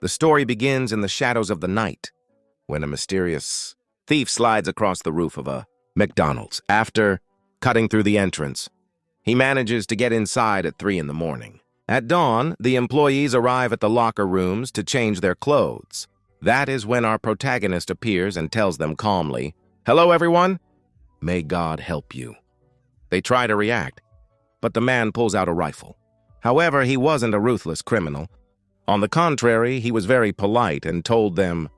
The story begins in the shadows of the night, when a mysterious thief slides across the roof of a McDonald's. After cutting through the entrance, he manages to get inside at 3 in the morning. At dawn, the employees arrive at the locker rooms to change their clothes. That is when our protagonist appears and tells them calmly, "Hello, everyone. May God help you." They try to react, but the man pulls out a rifle. However, he wasn't a ruthless criminal. On the contrary, he was very polite and told them,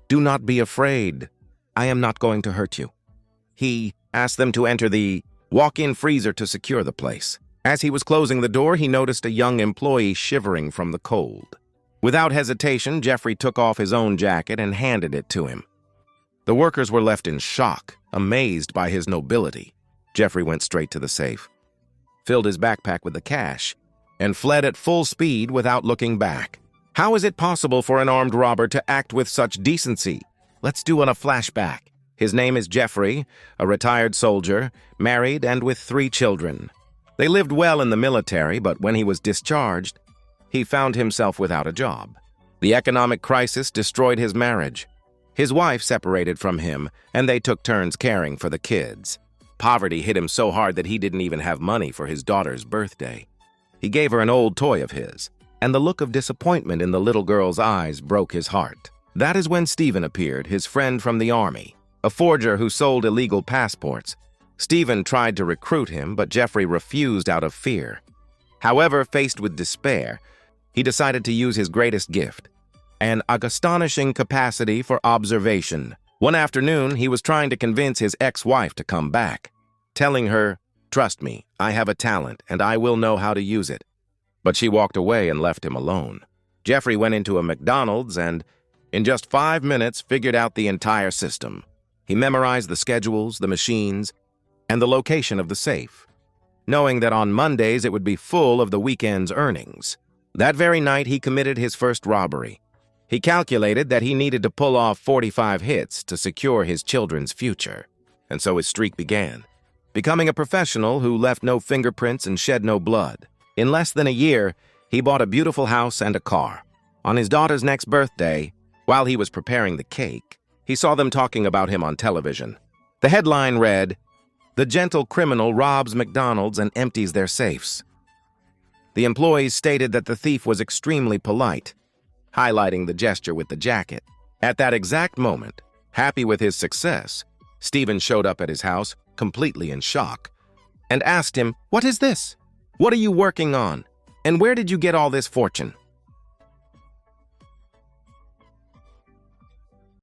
"Do not be afraid. I am not going to hurt you." He asked them to enter the walk-in freezer to secure the place. As he was closing the door, he noticed a young employee shivering from the cold. Without hesitation, Jeffrey took off his own jacket and handed it to him. The workers were left in shock, amazed by his nobility. Jeffrey went straight to the safe, filled his backpack with the cash, and fled at full speed without looking back. How is it possible for an armed robber to act with such decency? Let's do a flashback. His name is Jeffrey, a retired soldier, married and with 3 children. They lived well in the military, but when he was discharged, he found himself without a job. The economic crisis destroyed his marriage. His wife separated from him, and they took turns caring for the kids. Poverty hit him so hard that he didn't even have money for his daughter's birthday. He gave her an old toy of his, and the look of disappointment in the little girl's eyes broke his heart. That is when Stephen appeared, his friend from the army, a forger who sold illegal passports. Stephen tried to recruit him, but Jeffrey refused out of fear. However, faced with despair, he decided to use his greatest gift, an astonishing capacity for observation. One afternoon, he was trying to convince his ex-wife to come back, telling her, "Trust me, I have a talent, and I will know how to use it." But she walked away and left him alone. Jeffrey went into a McDonald's and, in just 5 minutes, figured out the entire system. He memorized the schedules, the machines, and the location of the safe, knowing that on Mondays it would be full of the weekend's earnings. That very night, he committed his first robbery. He calculated that he needed to pull off 45 hits to secure his children's future, and so his streak began, becoming a professional who left no fingerprints and shed no blood. In less than a year, he bought a beautiful house and a car. On his daughter's next birthday, while he was preparing the cake, he saw them talking about him on television. The headline read, "The gentle criminal robs McDonald's and empties their safes." The employees stated that the thief was extremely polite, highlighting the gesture with the jacket. At that exact moment, happy with his success, Stephen showed up at his house, completely in shock, and asked him, "What is this? What are you working on? And where did you get all this fortune?"